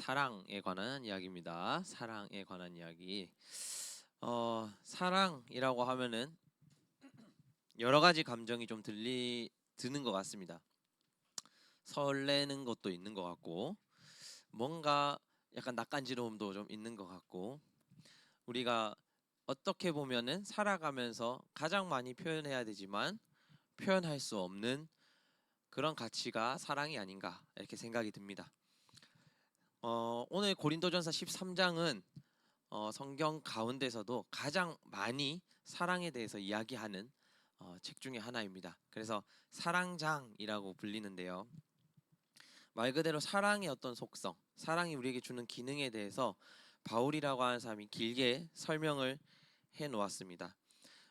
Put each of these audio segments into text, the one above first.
사랑에 관한 이야기입니다. 사랑에 관한 이야기. 사랑이라고 하면은 여러 가지 감정이 좀 드는 것 같습니다. 설레는 것도 있는 것 같고, 뭔가 약간 낯간지러움도 좀 있는 것 같고, 우리가 어떻게 보면은 살아가면서 가장 많이 표현해야 되지만 표현할 수 없는 그런 가치가 사랑이 아닌가 이렇게 생각이 듭니다. 오늘 고린도전서 13장은 성경 가운데서도 가장 많이 사랑에 대해서 이야기하는 책 중에 하나입니다. 그래서 사랑장이라고 불리는데요. 말 그대로 사랑의 어떤 속성, 사랑이 우리에게 주는 기능에 대해서 바울이라고 하는 사람이 길게 설명을 해 놓았습니다.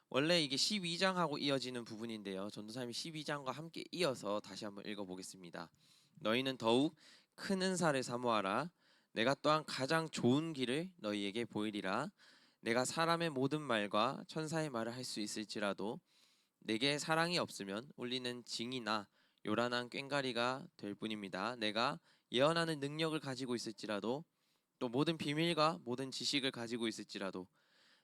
원래 이게 12장하고 이어지는 부분인데요. 전도사님이 12장과 함께 이어서 다시 한번 읽어보겠습니다. 너희는 더욱 큰 은사를 사모하라. 내가 또한 가장 좋은 길을 너희에게 보이리라. 내가 사람의 모든 말과 천사의 말을 할 수 있을지라도 내게 사랑이 없으면 울리는 징이나 요란한 꽹과리가 될 뿐입니다. 내가 예언하는 능력을 가지고 있을지라도 또 모든 비밀과 모든 지식을 가지고 있을지라도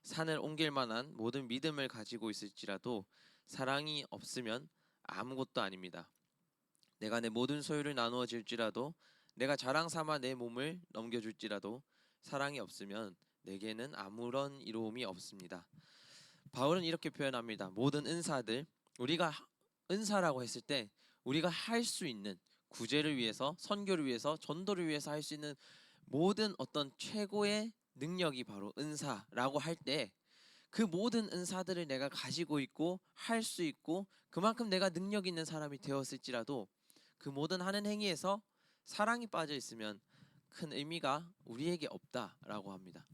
산을 옮길 만한 모든 믿음을 가지고 있을지라도 사랑이 없으면 아무것도 아닙니다. 내가 내 모든 소유를 나누어 줄지라도 내가 자랑 삼아 내 몸을 넘겨줄지라도 사랑이 없으면 내게는 아무런 이로움이 없습니다. 바울은 이렇게 표현합니다. 모든 은사들, 우리가 은사라고 했을 때 우리가 할 수 있는 구제를 위해서, 선교를 위해서, 전도를 위해서 할 수 있는 모든 어떤 최고의 능력이 바로 은사라고 할 때 그 모든 은사들을 내가 가지고 있고 할 수 있고 그만큼 내가 능력 있는 사람이 되었을지라도 그 모든 하는 행위에서 사랑이 빠져 있으면 큰 의미가 우리에게 없다라고 합니다.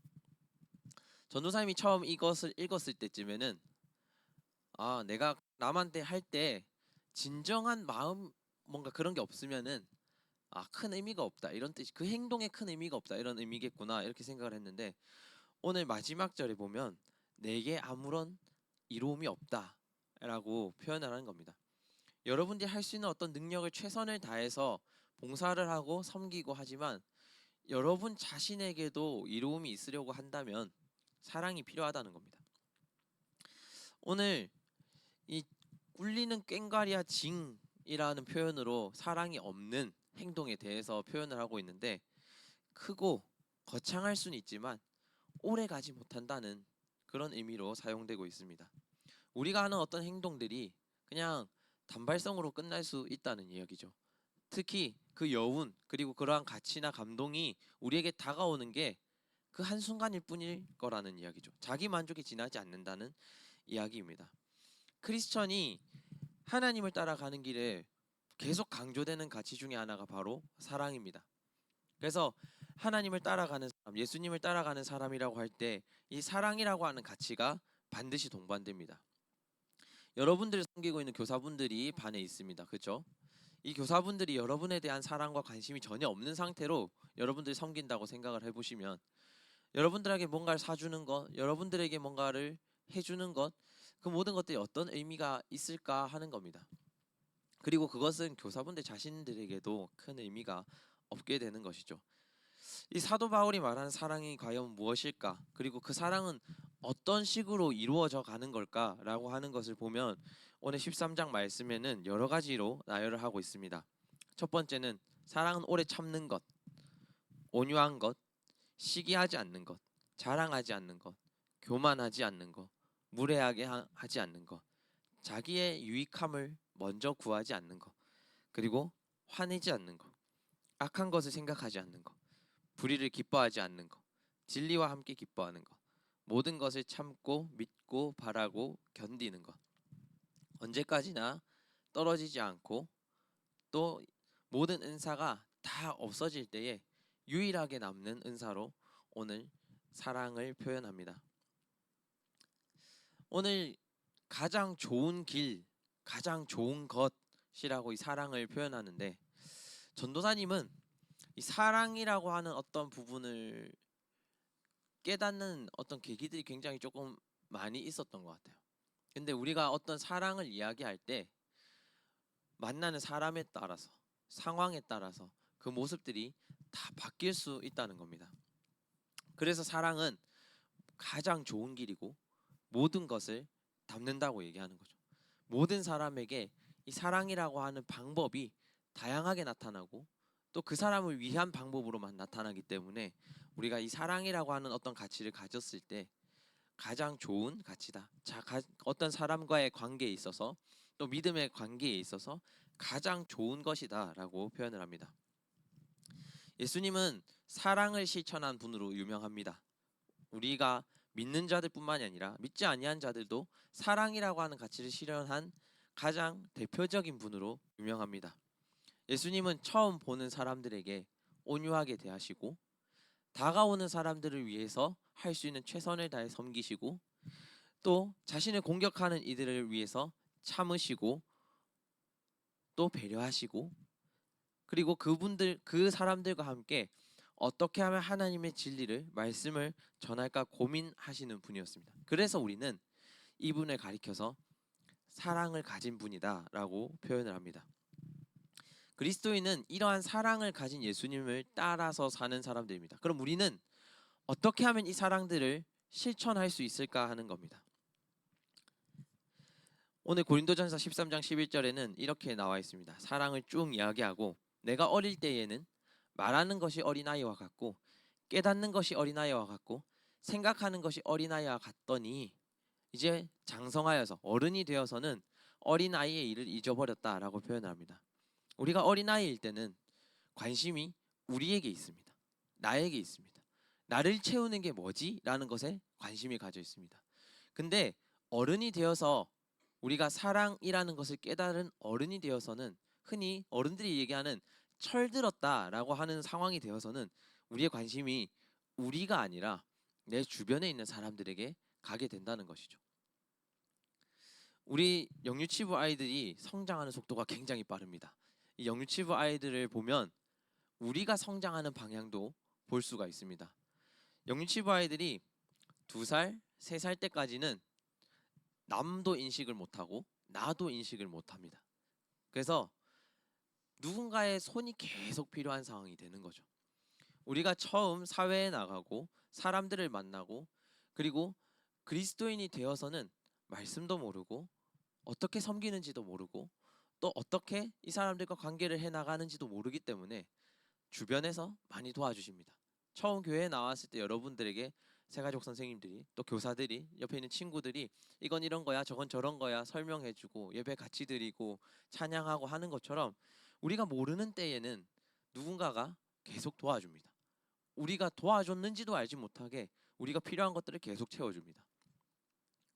전도사님이 처음 이것을 읽었을 때쯤에는 내가 남한테 할 때 진정한 마음 뭔가 그런 게 없으면은 큰 의미가 없다 이런 뜻, 그 행동에 큰 의미가 없다 이런 의미겠구나 이렇게 생각을 했는데 오늘 마지막 절에 보면 내게 아무런 이로움이 없다라고 표현을 하는 겁니다. 여러분들이 할 수 있는 어떤 능력을 최선을 다해서 봉사를 하고 섬기고 하지만 여러분 자신에게도 이로움이 있으려고 한다면 사랑이 필요하다는 겁니다. 오늘 이 꿀리는 꽹과리와 징이라는 표현으로 사랑이 없는 행동에 대해서 표현을 하고 있는데 크고 거창할 수는 있지만 오래 가지 못한다는 그런 의미로 사용되고 있습니다. 우리가 하는 어떤 행동들이 그냥 단발성으로 끝날 수 있다는 이야기죠. 특히 그 여운 그리고 그러한 가치나 감동이 우리에게 다가오는 게 그 한순간일 뿐일 거라는 이야기죠. 자기 만족이 지나지 않는다는 이야기입니다. 크리스천이 하나님을 따라가는 길에 계속 강조되는 가치 중에 하나가 바로 사랑입니다. 그래서 하나님을 따라가는 사람, 예수님을 따라가는 사람이라고 할 때 이 사랑이라고 하는 가치가 반드시 동반됩니다. 여러분들을 섬기고 있는 교사분들이 반에 있습니다. 그렇죠? 이 교사분들이 여러분에 대한 사랑과 관심이 전혀 없는 상태로 여러분들을 섬긴다고 생각을 해보시면 여러분들에게 뭔가를 사주는 것, 여러분들에게 뭔가를 해주는 것, 그 모든 것들이 어떤 의미가 있을까 하는 겁니다. 그리고 그것은 교사분들 자신들에게도 큰 의미가 없게 되는 것이죠. 이 사도 바울이 말하는 사랑이 과연 무엇일까? 그리고 그 사랑은 어떤 식으로 이루어져 가는 걸까라고 하는 것을 보면 오늘 13장 말씀에는 여러 가지로 나열을 하고 있습니다. 첫 번째는 사랑은 오래 참는 것, 온유한 것, 시기하지 않는 것, 자랑하지 않는 것, 교만하지 않는 것, 무례하게 하지 않는 것, 자기의 유익함을 먼저 구하지 않는 것, 그리고 화내지 않는 것, 악한 것을 생각하지 않는 것, 불의를 기뻐하지 않는 것, 진리와 함께 기뻐하는 것, 모든 것을 참고 믿고 바라고 견디는 것, 언제까지나 떨어지지 않고 또 모든 은사가 다 없어질 때에 유일하게 남는 은사로 오늘 사랑을 표현합니다. 오늘 가장 좋은 길, 가장 좋은 것이라고 이 사랑을 표현하는데 전도사님은 이 사랑이라고 하는 어떤 부분을 깨닫는 어떤 계기들이 굉장히 조금 많이 있었던 것 같아요. 근데 우리가 어떤 사랑을 이야기할 때 만나는 사람에 따라서 상황에 따라서 그 모습들이 다 바뀔 수 있다는 겁니다. 그래서 사랑은 가장 좋은 길이고 모든 것을 담는다고 얘기하는 거죠. 모든 사람에게 이 사랑이라고 하는 방법이 다양하게 나타나고 또 그 사람을 위한 방법으로만 나타나기 때문에 우리가 이 사랑이라고 하는 어떤 가치를 가졌을 때 가장 좋은 가치다. 어떤 사람과의 관계에 있어서 또 믿음의 관계에 있어서 가장 좋은 것이다라고 표현을 합니다. 예수님은 사랑을 실천한 분으로 유명합니다. 우리가 믿는 자들뿐만이 아니라 믿지 아니한 자들도 사랑이라고 하는 가치를 실현한 가장 대표적인 분으로 유명합니다. 예수님은 처음 보는 사람들에게 온유하게 대하시고 다가오는 사람들을 위해서 할 수 있는 최선을 다해 섬기시고 또 자신을 공격하는 이들을 위해서 참으시고 또 배려하시고 그리고 그 사람들과 함께 어떻게 하면 하나님의 진리를 말씀을 전할까 고민하시는 분이었습니다. 그래서 우리는 이분을 가리켜서 사랑을 가진 분이다라고 표현을 합니다. 그리스도인은 이러한 사랑을 가진 예수님을 따라서 사는 사람들입니다. 그럼 우리는 어떻게 하면 이 사랑들을 실천할 수 있을까 하는 겁니다. 오늘 고린도전서 13장 11절에는 이렇게 나와 있습니다. 사랑을 쭉 이야기하고 내가 어릴 때에는 말하는 것이 어린아이와 같고 깨닫는 것이 어린아이와 같고 생각하는 것이 어린아이와 같더니 이제 장성하여서 어른이 되어서는 어린아이의 일을 잊어버렸다라고 표현을 합니다. 우리가 어린아이일 때는 관심이 우리에게 있습니다. 나에게 있습니다. 나를 채우는 게 뭐지? 라는 것에 관심이 가져 있습니다. 근데 어른이 되어서 우리가 사랑이라는 것을 깨달은 어른이 되어서는 흔히 어른들이 얘기하는 철들었다라고 하는 상황이 되어서는 우리의 관심이 우리가 아니라 내 주변에 있는 사람들에게 가게 된다는 것이죠. 우리 영유치부 아이들이 성장하는 속도가 굉장히 빠릅니다. 이 영유치부 아이들을 보면 우리가 성장하는 방향도 볼 수가 있습니다. 영유치부 아이들이 2살, 3살 때까지는 남도 인식을 못하고 나도 인식을 못합니다. 그래서 누군가의 손이 계속 필요한 상황이 되는 거죠. 우리가 처음 사회에 나가고 사람들을 만나고 그리고 그리스도인이 되어서는 말씀도 모르고 어떻게 섬기는지도 모르고 또 어떻게 이 사람들과 관계를 해나가는지도 모르기 때문에 주변에서 많이 도와주십니다. 처음 교회에 나왔을 때 여러분들에게 새가족 선생님들이 또 교사들이 옆에 있는 친구들이 이건 이런 거야 저건 저런 거야 설명해주고 예배 같이 드리고 찬양하고 하는 것처럼 우리가 모르는 때에는 누군가가 계속 도와줍니다. 우리가 도와줬는지도 알지 못하게 우리가 필요한 것들을 계속 채워줍니다.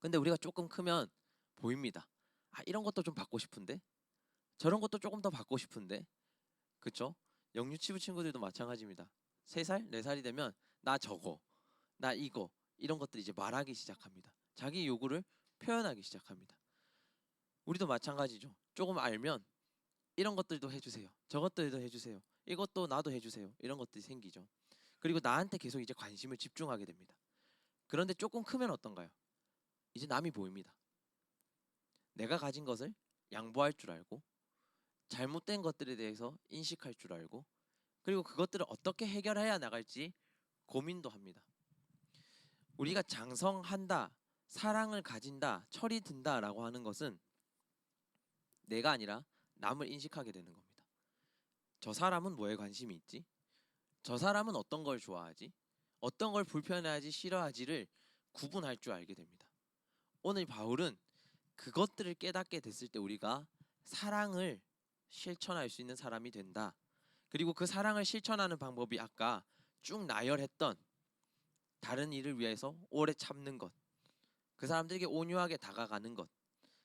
근데 우리가 조금 크면 보입니다. 아, 이런 것도 좀 받고 싶은데 저런 것도 조금 더 받고 싶은데 그쵸? 영유치부 친구들도 마찬가지입니다. 3살, 4살이 되면 나 저거, 나 이거 이런 것들 이제 말하기 시작합니다. 자기 요구를 표현하기 시작합니다. 우리도 마찬가지죠. 조금 알면 이런 것들도 해주세요. 저것들도 해주세요. 이것도 나도 해주세요. 이런 것들이 생기죠. 그리고 나한테 계속 이제 관심을 집중하게 됩니다. 그런데 조금 크면 어떤가요? 이제 남이 보입니다. 내가 가진 것을 양보할 줄 알고 잘못된 것들에 대해서 인식할 줄 알고 그리고 그것들을 어떻게 해결해야 나갈지 고민도 합니다. 우리가 장성한다, 사랑을 가진다, 철이 든다라고 하는 것은 내가 아니라 남을 인식하게 되는 겁니다. 저 사람은 뭐에 관심이 있지? 저 사람은 어떤 걸 좋아하지? 어떤 걸 불편해하지, 싫어하지를 구분할 줄 알게 됩니다. 오늘 바울은 그것들을 깨닫게 됐을 때 우리가 사랑을 실천할 수 있는 사람이 된다. 그리고 그 사랑을 실천하는 방법이 아까 쭉 나열했던 다른 일을 위해서 오래 참는 것, 그 사람들에게 온유하게 다가가는 것,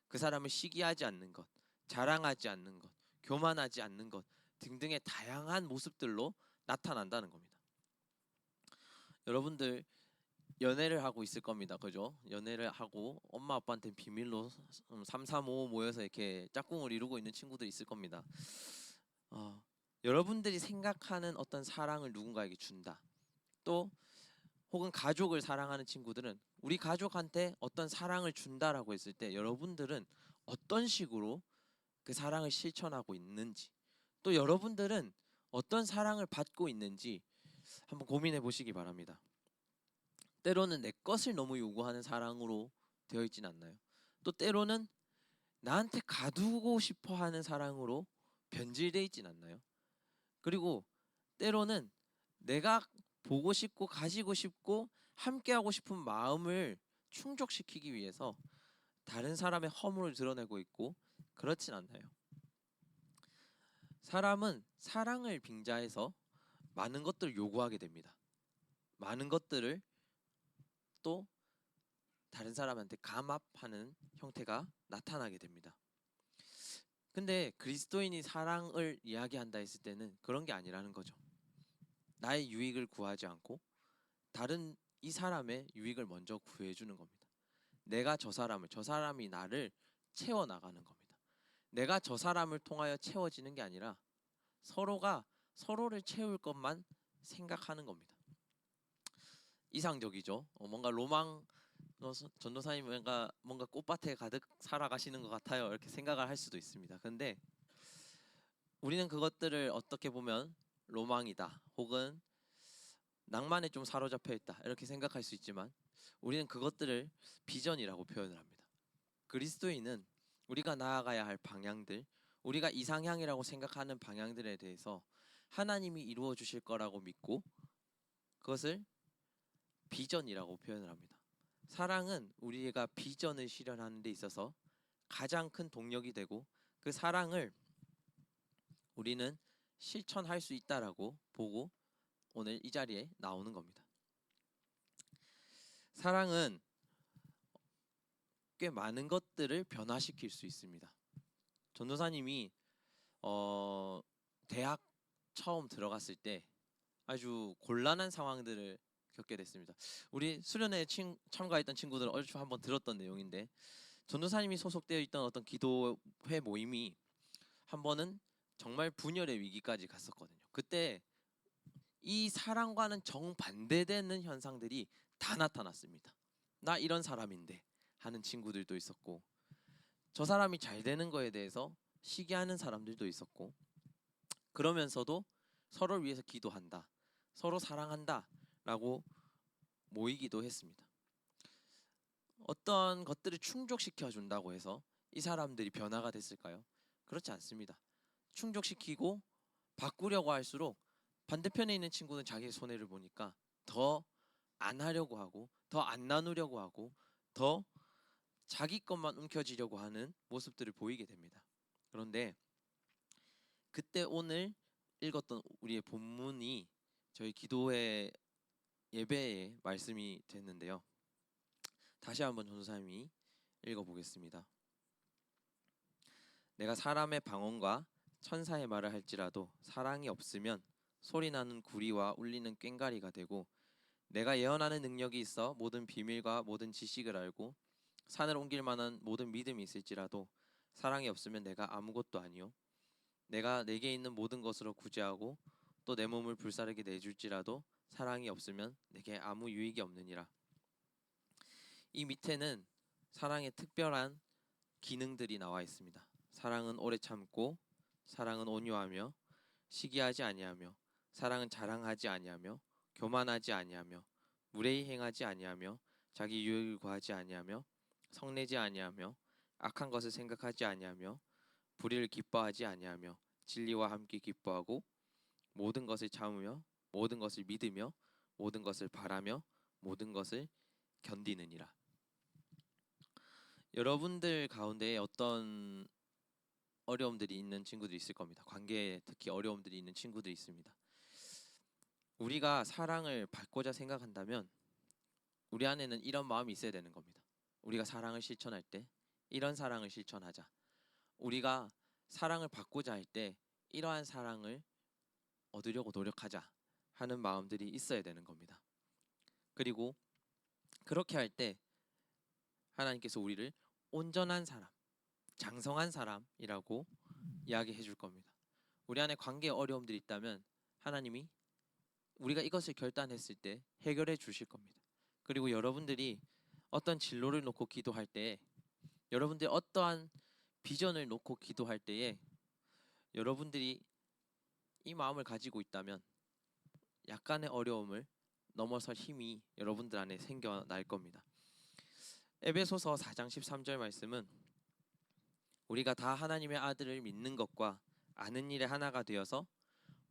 그 사람을 시기하지 않는 것, 자랑하지 않는 것, 교만하지 않는 것 등등의 다양한 모습들로 나타난다는 겁니다. 여러분들 연애를 하고 있을 겁니다. 그죠? 연애를 하고 엄마 아빠한테 비밀로 3, 3, 5 모여서 이렇게 짝꿍을 이루고 있는 친구들 있을 겁니다. 여러분들이 생각하는 어떤 사랑을 누군가에게 준다. 또 혹은 가족을 사랑하는 친구들은 우리 가족한테 어떤 사랑을 준다라고 했을 때 여러분들은 어떤 식으로 그 사랑을 실천하고 있는지 또 여러분들은 어떤 사랑을 받고 있는지 한번 고민해 보시기 바랍니다. 때로는 내 것을 너무 요구하는 사랑으로 되어 있진 않나요? 또 때로는 나한테 가두고 싶어 하는 사랑으로 변질되어 있진 않나요? 그리고 때로는 내가 보고 싶고 가지고 싶고 함께하고 싶은 마음을 충족시키기 위해서 다른 사람의 허물을 드러내고 있고 그렇진 않나요? 사람은 사랑을 빙자해서 많은 것들을 요구하게 됩니다. 많은 것들을 또 다른 사람한테 감압하는 형태가 나타나게 됩니다. 근데 그리스도인이 사랑을 이야기한다 했을 때는 그런 게 아니라는 거죠. 나의 유익을 구하지 않고 다른 이 사람의 유익을 먼저 구해주는 겁니다. 내가 저 사람이 나를 채워나가는 겁니다. 내가 저 사람을 통하여 채워지는 게 아니라 서로가 서로를 채울 것만 생각하는 겁니다. 이상적이죠. 뭔가 로망 전도사님 뭔가 꽃밭에 가득 살아가시는 것 같아요. 이렇게 생각을 할 수도 있습니다. 근데 우리는 그것들을 어떻게 보면 로망이다 혹은 낭만에 좀 사로잡혀 있다 이렇게 생각할 수 있지만 우리는 그것들을 비전이라고 표현을 합니다. 그리스도인은 우리가 나아가야 할 방향들, 우리가 이상향이라고 생각하는 방향들에 대해서 하나님이 이루어 주실 거라고 믿고 그것을 비전이라고 표현을 합니다. 사랑은 우리가 비전을 실현하는 데 있어서 가장 큰 동력이 되고 그 사랑을 우리는 실천할 수 있다라고 보고 오늘 이 자리에 나오는 겁니다. 사랑은 꽤 많은 것들을 변화시킬 수 있습니다. 전도사님이 대학 처음 들어갔을 때 아주 곤란한 상황들을 겪게 됐습니다. 우리 수련회 참가했던 친구들 얼추 한번 들었던 내용인데 전도사님이 소속되어 있던 어떤 기도회 모임이 한 번은 정말 분열의 위기까지 갔었거든요. 그때 이 사랑과는 정반대되는 현상들이 다 나타났습니다. 나 이런 사람인데 하는 친구들도 있었고 저 사람이 잘 되는 거에 대해서 시기하는 사람들도 있었고 그러면서도 서로를 위해서 기도한다. 서로 사랑한다. 라고 모이기도 했습니다. 어떤 것들을 충족시켜 준다고 해서 이 사람들이 변화가 됐을까요? 그렇지 않습니다. 충족시키고 바꾸려고 할수록 반대편에 있는 친구는 자기의 손해를 보니까 더 안 하려고 하고 더 안 나누려고 하고 더 자기 것만 움켜쥐려고 하는 모습들을 보이게 됩니다. 그런데 그때 오늘 읽었던 우리의 본문이 저희 기도회 예배의 말씀이 됐는데요. 다시 한번 전도사님이 읽어보겠습니다. 내가 사람의 방언과 천사의 말을 할지라도 사랑이 없으면 소리나는 구리와 울리는 꽹과리가 되고 내가 예언하는 능력이 있어 모든 비밀과 모든 지식을 알고 산을 옮길 만한 모든 믿음이 있을지라도 사랑이 없으면 내가 아무것도 아니요 내가 내게 있는 모든 것으로 구제하고 또 내 몸을 불사르게 내줄지라도 사랑이 없으면 내게 아무 유익이 없느니라. 이 밑에는 사랑의 특별한 기능들이 나와 있습니다. 사랑은 오래 참고 사랑은 온유하며 시기하지 아니하며 사랑은 자랑하지 아니하며 교만하지 아니하며 무례히 행하지 아니하며 자기 유익을 구하지 아니하며 성내지 아니하며 악한 것을 생각하지 아니하며 불의를 기뻐하지 아니하며 진리와 함께 기뻐하고 모든 것을 참으며 모든 것을 믿으며 모든 것을 바라며 모든 것을 견디느니라. 여러분들 가운데 어떤 어려움들이 있는 친구들이 있을 겁니다. 관계에 특히 어려움들이 있는 친구들이 있습니다. 우리가 사랑을 받고자 생각한다면 우리 안에는 이런 마음이 있어야 되는 겁니다. 우리가 사랑을 실천할 때 이런 사랑을 실천하자. 우리가 사랑을 받고자 할 때 이러한 사랑을 얻으려고 노력하자 하는 마음들이 있어야 되는 겁니다. 그리고 그렇게 할 때 하나님께서 우리를 온전한 사람, 장성한 사람이라고 이야기해 줄 겁니다. 우리 안에 관계에 어려움들이 있다면 하나님이 우리가 이것을 결단했을 때 해결해 주실 겁니다. 그리고 여러분들이 어떤 진로를 놓고 기도할 때 여러분들이 어떠한 비전을 놓고 기도할 때에 여러분들이 이 마음을 가지고 있다면 약간의 어려움을 넘어설 힘이 여러분들 안에 생겨날 겁니다. 에베소서 4장 13절 말씀은 우리가 다 하나님의 아들을 믿는 것과 아는 일에 하나가 되어서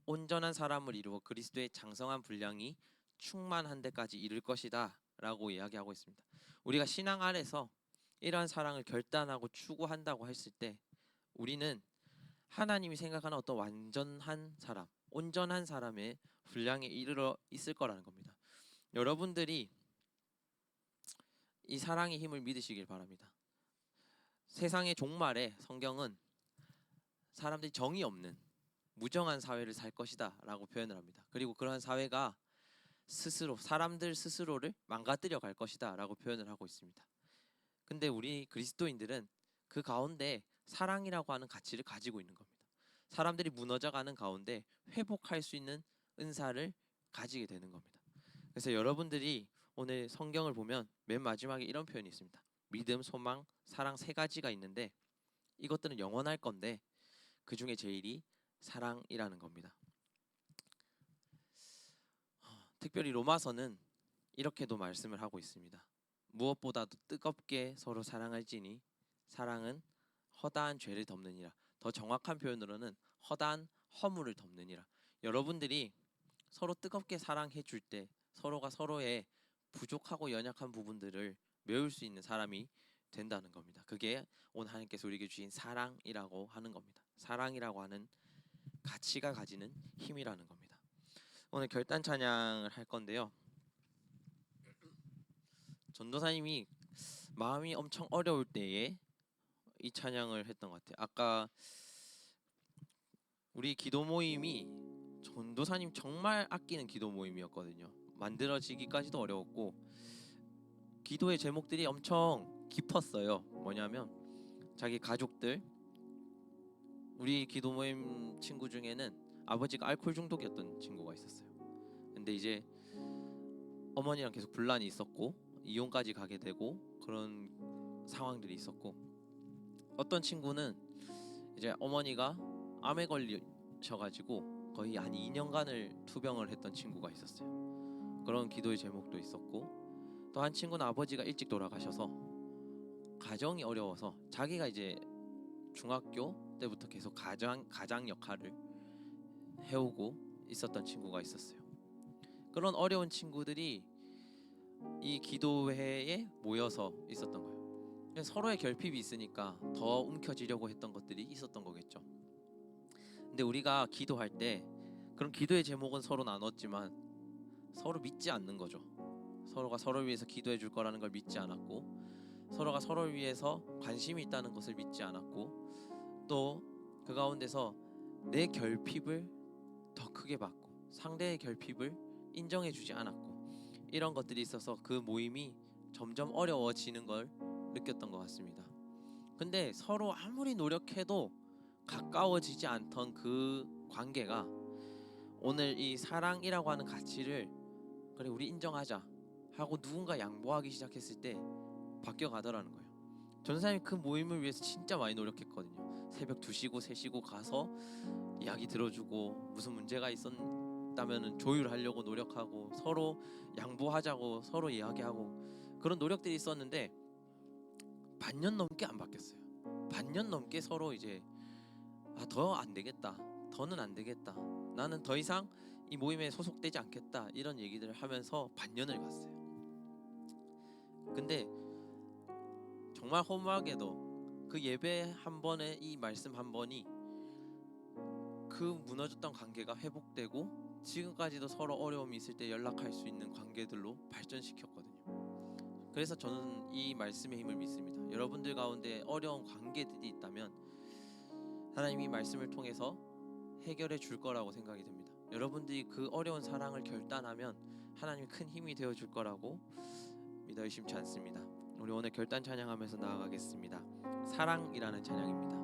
온전한 사람을 이루어 그리스도의 장성한 분량이 충만한 데까지 이를 것이다 라고 이야기하고 있습니다. 우리가 신앙 안에서 이러한 사랑을 결단하고 추구한다고 했을 때 우리는 하나님이 생각하는 어떤 완전한 사람, 온전한 사람의 분량에 이르러 있을 거라는 겁니다. 여러분들이 이 사랑의 힘을 믿으시길 바랍니다. 세상의 종말에 성경은 사람들이 정의 없는 무정한 사회를 살 것이다 라고 표현을 합니다. 그리고 그러한 사회가 스스로 사람들 스스로를 망가뜨려 갈 것이다 라고 표현을 하고 있습니다. 근데 우리 그리스도인들은 그 가운데 사랑이라고 하는 가치를 가지고 있는 겁니다. 사람들이 무너져가는 가운데 회복할 수 있는 은사를 가지게 되는 겁니다. 그래서 여러분들이 오늘 성경을 보면 맨 마지막에 이런 표현이 있습니다. 믿음, 소망, 사랑 세 가지가 있는데 이것들은 영원할 건데 그 중에 제일이 사랑이라는 겁니다. 특별히 로마서는 이렇게도 말씀을 하고 있습니다. 무엇보다도 뜨겁게 서로 사랑할지니 사랑은 허다한 죄를 덮느니라. 더 정확한 표현으로는 허다한 허물을 덮느니라. 여러분들이 서로 뜨겁게 사랑해 줄 때 서로가 서로의 부족하고 연약한 부분들을 메울 수 있는 사람이 된다는 겁니다. 그게 오늘 하나님께서 우리에게 주신 사랑이라고 하는 겁니다. 사랑이라고 하는 가치가 가지는 힘이라는 겁니다. 오늘 결단 찬양을 할 건데요. 전도사님이 마음이 엄청 어려울 때에 이 찬양을 했던 것 같아요. 아까 우리 기도 모임이 전도사님 정말 아끼는 기도 모임이었거든요. 만들어지기까지도 어려웠고 기도의 제목들이 엄청 깊었어요. 뭐냐면 자기 가족들, 우리 기도 모임 친구 중에는 아버지가 알코올 중독이었던 친구가 있었어요. 근데 이제 어머니랑 계속 분란이 있었고 이혼까지 가게 되고 그런 상황들이 있었고 어떤 친구는 이제 어머니가 암에 걸리셔가지고 거의 한 2년간을 투병을 했던 친구가 있었어요. 그런 기도의 제목도 있었고 또 한 친구는 아버지가 일찍 돌아가셔서 가정이 어려워서 자기가 이제 중학교 때부터 계속 가장 역할을 해오고 있었던 친구가 있었어요. 그런 어려운 친구들이 이 기도회에 모여서 있었던 거예요. 서로의 결핍이 있으니까 더 움켜쥐려고 했던 것들이 있었던 거겠죠. 근데 우리가 기도할 때 그런 기도의 제목은 서로 나눴지만 서로 믿지 않는 거죠. 서로가 서로를 위해서 기도해 줄 거라는 걸 믿지 않았고 서로가 서로를 위해서 관심이 있다는 것을 믿지 않았고 또 그 가운데서 내 결핍을 더 크게 받고 상대의 결핍을 인정해 주지 않았고 이런 것들이 있어서 그 모임이 점점 어려워지는 걸 느꼈던 것 같습니다. 근데 서로 아무리 노력해도 가까워지지 않던 그 관계가 오늘 이 사랑이라고 하는 가치를 그래 우리 인정하자 하고 누군가 양보하기 시작했을 때 바뀌어 가더라는 거예요. 전사님이 그 모임을 위해서 진짜 많이 노력했거든요. 새벽 2시고 3시고 가서 이야기 들어주고 무슨 문제가 있었다면 조율하려고 노력하고 서로 양보하자고 서로 이야기하고 그런 노력들이 있었는데 반년 넘게 안 바뀌었어요. 반년 넘게 서로 이제 더 안 되겠다, 더는 안 되겠다, 나는 더 이상 이 모임에 소속되지 않겠다 이런 얘기들을 하면서 반년을 갔어요. 근데 정말 허무하게도 그 예배 한 번에 이 말씀 한 번이 그 무너졌던 관계가 회복되고 지금까지도 서로 어려움이 있을 때 연락할 수 있는 관계들로 발전시켰거든요. 그래서 저는 이 말씀의 힘을 믿습니다. 여러분들 가운데 어려운 관계들이 있다면 하나님이 말씀을 통해서 해결해 줄 거라고 생각이 됩니다. 여러분들이 그 어려운 사랑을 결단하면 하나님이 큰 힘이 되어 줄 거라고 믿어 의심치 않습니다. 우리 오늘 결단 찬양하면서 나아가겠습니다. 사랑이라는 찬양입니다.